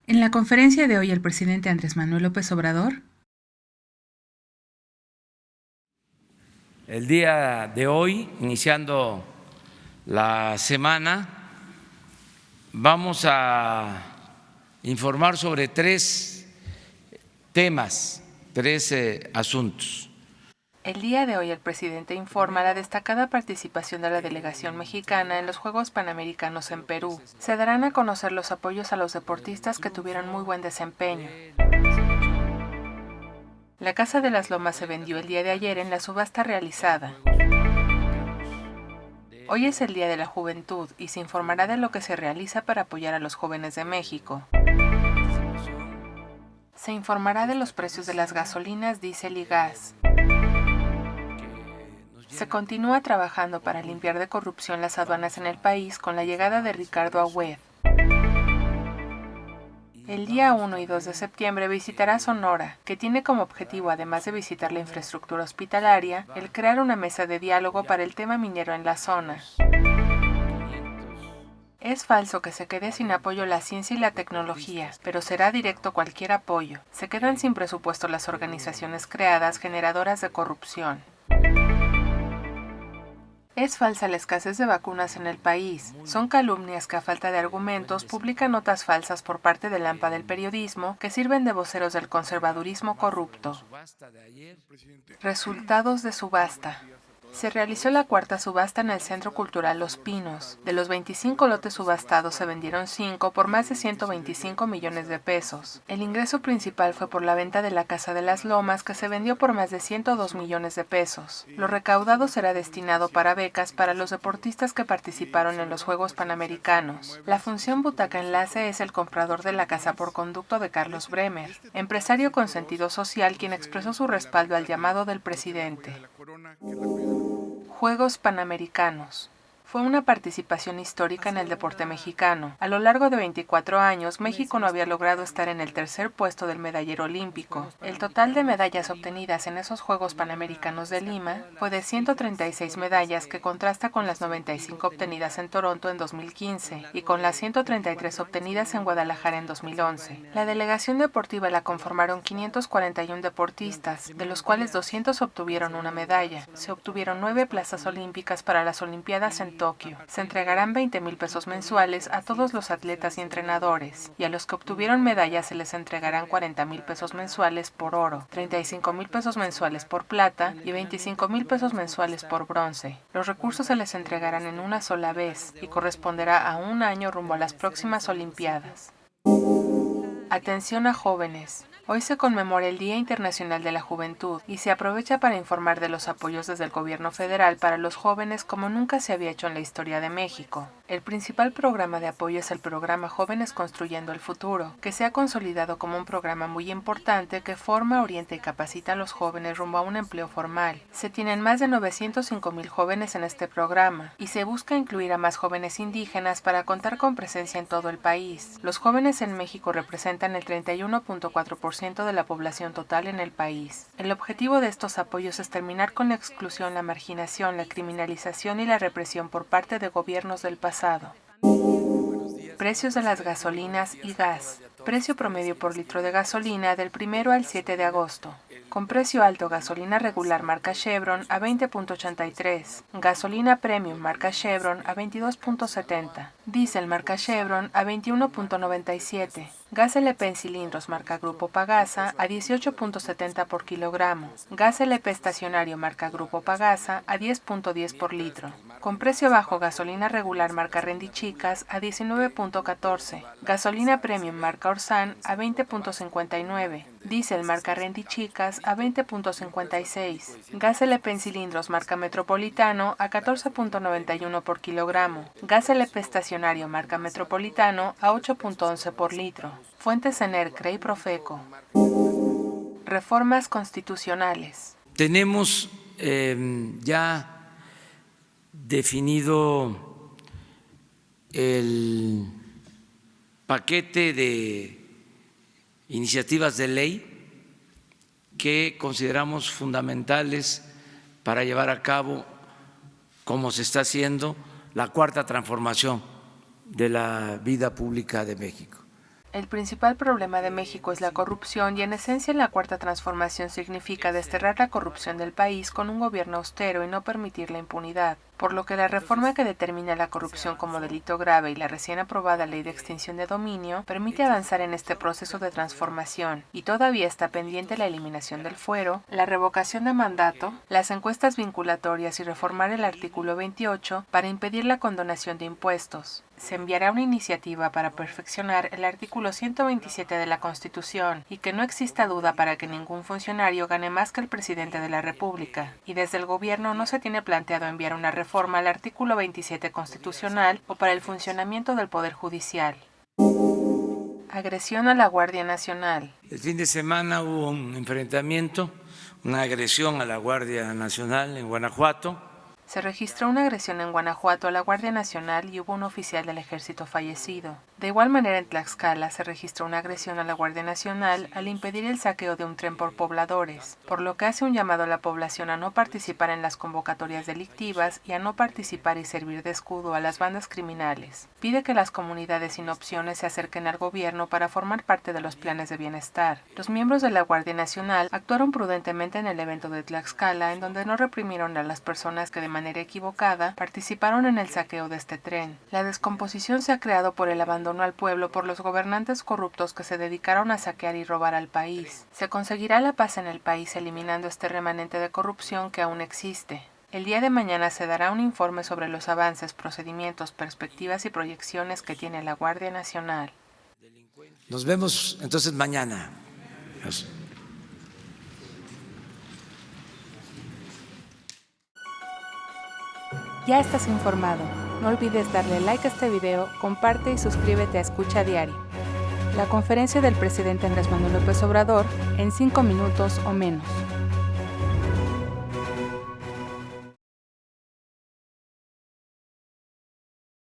En la conferencia de hoy, el presidente Andrés Manuel López Obrador El día de hoy, iniciando la semana, vamos a informar sobre tres temas, tres asuntos. El día de hoy el presidente informa la destacada participación de la delegación mexicana en los Juegos Panamericanos en Perú. Se darán a conocer los apoyos a los deportistas que tuvieron muy buen desempeño. La Casa de las Lomas se vendió el día de ayer en la subasta realizada. Hoy es el Día de la Juventud y se informará de lo que se realiza para apoyar a los jóvenes de México. Se informará de los precios de las gasolinas, diésel y gas. Se continúa trabajando para limpiar de corrupción las aduanas en el país con la llegada de Ricardo Agüed. El día 1 y 2 de septiembre visitará Sonora, que tiene como objetivo, además de visitar la infraestructura hospitalaria, el crear una mesa de diálogo para el tema minero en la zona. Es falso que se quede sin apoyo la ciencia y la tecnología, pero será directo cualquier apoyo. Se quedan sin presupuesto las organizaciones creadas generadoras de corrupción. Es falsa la escasez de vacunas en el país. Son calumnias que a falta de argumentos publican notas falsas por parte del AMPA del periodismo que sirven de voceros del conservadurismo corrupto. Resultados de subasta. Se realizó la cuarta subasta en el Centro Cultural Los Pinos. De los 25 lotes subastados se vendieron 5 por más de 125 millones de pesos. El ingreso principal fue por la venta de la Casa de las Lomas, que se vendió por más de 102 millones de pesos. Lo recaudado será destinado para becas para los deportistas que participaron en los Juegos Panamericanos. La función Butaca Enlace es el comprador de la casa por conducto de Carlos Bremer, empresario con sentido social quien expresó su respaldo al llamado del presidente. Juegos Panamericanos. Fue una participación histórica en el deporte mexicano. A lo largo de 24 años, México no había logrado estar en el tercer puesto del medallero olímpico. El total de medallas obtenidas en esos Juegos Panamericanos de Lima fue de 136 medallas, que contrasta con las 95 obtenidas en Toronto en 2015 y con las 133 obtenidas en Guadalajara en 2011. La delegación deportiva la conformaron 541 deportistas, de los cuales 200 obtuvieron una medalla. Se obtuvieron 9 plazas olímpicas para las Olimpiadas en Tokio. Se entregarán 20,000 pesos mensuales a todos los atletas y entrenadores, y a los que obtuvieron medallas se les entregarán 40,000 pesos mensuales por oro, 35,000 pesos mensuales por plata y 25,000 pesos mensuales por bronce. Los recursos se les entregarán en una sola vez y corresponderá a un año rumbo a las próximas Olimpiadas. Atención a jóvenes. Hoy se conmemora el Día Internacional de la Juventud y se aprovecha para informar de los apoyos desde el gobierno federal para los jóvenes como nunca se había hecho en la historia de México. El principal programa de apoyo es el programa Jóvenes Construyendo el Futuro, que se ha consolidado como un programa muy importante que forma, orienta y capacita a los jóvenes rumbo a un empleo formal. Se tienen más de 905,000 jóvenes en este programa y se busca incluir a más jóvenes indígenas para contar con presencia en todo el país. Los jóvenes en México representan el 31.4% de la población total en el país. El objetivo de estos apoyos es terminar con la exclusión, la marginación, la criminalización y la represión por parte de gobiernos del pasado. Precios de las gasolinas y gas. Precio promedio por litro de gasolina del 1 al 7 de agosto. Con precio alto, gasolina regular marca Chevron a 20.83, gasolina premium marca Chevron a 22.70, diésel marca Chevron a 21.97, gas LP en cilindros marca Grupo Pagasa a 18.70 por kilogramo, gas LP estacionario marca Grupo Pagasa a 10.10 por litro. Con precio bajo, gasolina regular marca Rendichicas a 19.14, gasolina premium marca Orsan a 20.59, diésel marca Rendichicas a 20.56, gas LP en cilindros marca Metropolitano a 14.91 por kilogramo, gas LP estacionario marca Metropolitano a 8.11 por litro. Fuentes Enercre y Profeco. Reformas constitucionales. Tenemos ya definido el paquete de iniciativas de ley que consideramos fundamentales para llevar a cabo, como se está haciendo, la cuarta transformación de la vida pública de México. El principal problema de México es la corrupción y en esencia la Cuarta Transformación significa desterrar la corrupción del país con un gobierno austero y no permitir la impunidad, por lo que la reforma que determina la corrupción como delito grave y la recién aprobada Ley de Extinción de Dominio permite avanzar en este proceso de transformación y todavía está pendiente la eliminación del fuero, la revocación de mandato, las encuestas vinculatorias y reformar el artículo 28 para impedir la condonación de impuestos. Se enviará una iniciativa para perfeccionar el artículo 127 de la Constitución y que no exista duda para que ningún funcionario gane más que el presidente de la República. Y desde el gobierno no se tiene planteado enviar una reforma al artículo 27 constitucional o para el funcionamiento del Poder Judicial. Agresión a la Guardia Nacional. El fin de semana hubo un enfrentamiento, una agresión a la Guardia Nacional en Guanajuato. Se registró una agresión en Guanajuato a la Guardia Nacional y hubo un oficial del Ejército fallecido. De igual manera, en Tlaxcala se registró una agresión a la Guardia Nacional al impedir el saqueo de un tren por pobladores, por lo que hace un llamado a la población a no participar en las convocatorias delictivas y a no participar y servir de escudo a las bandas criminales. Pide que las comunidades sin opciones se acerquen al gobierno para formar parte de los planes de bienestar. Los miembros de la Guardia Nacional actuaron prudentemente en el evento de Tlaxcala, en donde no reprimieron a las personas que de manera equivocada participaron en el saqueo de este tren. La descomposición se ha creado por el abandono al pueblo por los gobernantes corruptos que se dedicaron a saquear y robar al país. Se conseguirá la paz en el país eliminando este remanente de corrupción que aún existe. El día de mañana se dará un informe sobre los avances, procedimientos, perspectivas y proyecciones que tiene la Guardia Nacional. Nos vemos entonces mañana. Adiós. Ya estás informado. No olvides darle like a este video, comparte y suscríbete a Escucha Diario. La conferencia del presidente Andrés Manuel López Obrador en 5 minutos o menos.